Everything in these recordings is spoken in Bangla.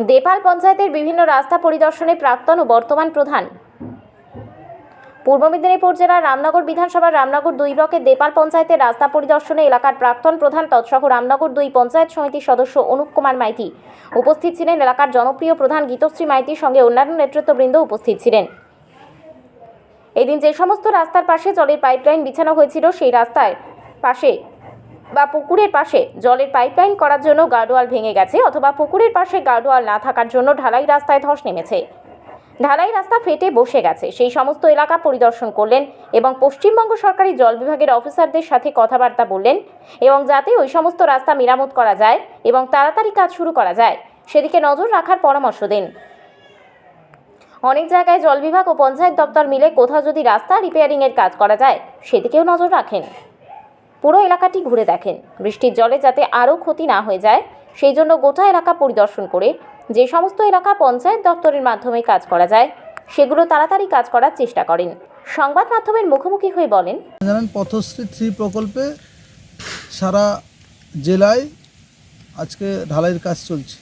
দেপাল পঞ্চায়েতের বিভিন্ন রাস্তা পরিদর্শনে প্রাক্তন ও বর্তমান প্রধান। পূর্ব মেদিনীপুর জেলার রামনগর বিধানসভার রামনগর 2 ব্লকের দেপাল পঞ্চায়েতের রাস্তা পরিদর্শনে এলাকার প্রাক্তন প্রধান তৎসহ রামনগর 2 পঞ্চায়েত সমিতির সদস্য অনুপ কুমার মাইতি উপস্থিত ছিলেন। এলাকার জনপ্রিয় প্রধান গীতশ্রী মাইতির সঙ্গে অন্যান্য নেতৃত্ববৃন্দ উপস্থিত ছিলেন। এদিন যে সমস্ত রাস্তার পাশে জলের পাইপলাইন বিছানো হয়েছিল, সেই রাস্তার পাশে বা পুকুরের পাশে জলের পাইপলাইন করার জন্য গার্ডওয়াল ভেঙে গেছে, অথবা পুকুরের পাশে গার্ডওয়াল না থাকার জন্য ঢালাই রাস্তায় ধস নেমেছে, ঢালাই রাস্তা ফেটে বসে গেছে, সেই সমস্ত এলাকা পরিদর্শন করলেন এবং পশ্চিমবঙ্গ সরকারি জল বিভাগের অফিসারদের সাথে কথাবার্তা বললেন এবং যাতে ওই সমস্ত রাস্তা মেরামত করা যায় এবং তাড়াতাড়ি কাজ শুরু করা যায় সেদিকে নজর রাখার পরামর্শ দেন। অনেক জায়গায় জল বিভাগ ও পঞ্চায়েত দপ্তর মিলে কোথাও যদি রাস্তা রিপেয়ারিংয়ের কাজ করা যায় সেদিকেও নজর রাখেন। পুরো এলাকাটি ঘুরে দেখেন, বৃষ্টির জলে যাতে আরও ক্ষতি না হয়ে যায় সেই জন্য গোটা এলাকা পরিদর্শন করে যে সমস্ত এলাকা পঞ্চায়েত দপ্তরের মাধ্যমে কাজ করা যায় সেগুলো তাড়াতাড়ি কাজ করার চেষ্টা করেন। সংবাদ মাধ্যমের মুখোমুখি হয়ে বলেন, জানেন পথশ্রী 3 প্রকল্পে সারা জেলায় আজকে ঢালাইয়ের কাজ চলছে।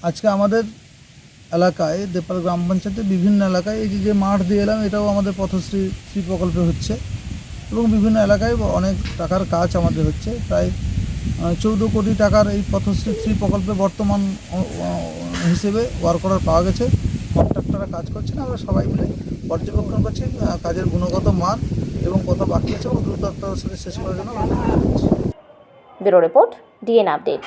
আজকে আমাদের এলাকায় দেপাল গ্রাম পঞ্চায়েতের বিভিন্ন এলাকায় এই যে মাঠ দিয়ে এলাম, এটাও আমাদের পথশ্রী 3 প্রকল্পে হচ্ছে এবং বিভিন্ন এলাকায় অনেক টাকার কাজ আমাদের হচ্ছে। প্রায় 14 কোটি টাকার এই পথশ্রী 3 প্রকল্পে বর্তমান হিসেবে ওয়ার্ক অর্ডার পাওয়া গেছে। কন্ট্রাক্টররা কাজ করছেন, আমরা সবাই মিলে পর্যবেক্ষণ করছি কাজের গুণগত মান এবং কত বাকি আছে এবং দ্রুততার সাথে শেষ করার জন্য। Bureau report, DN update.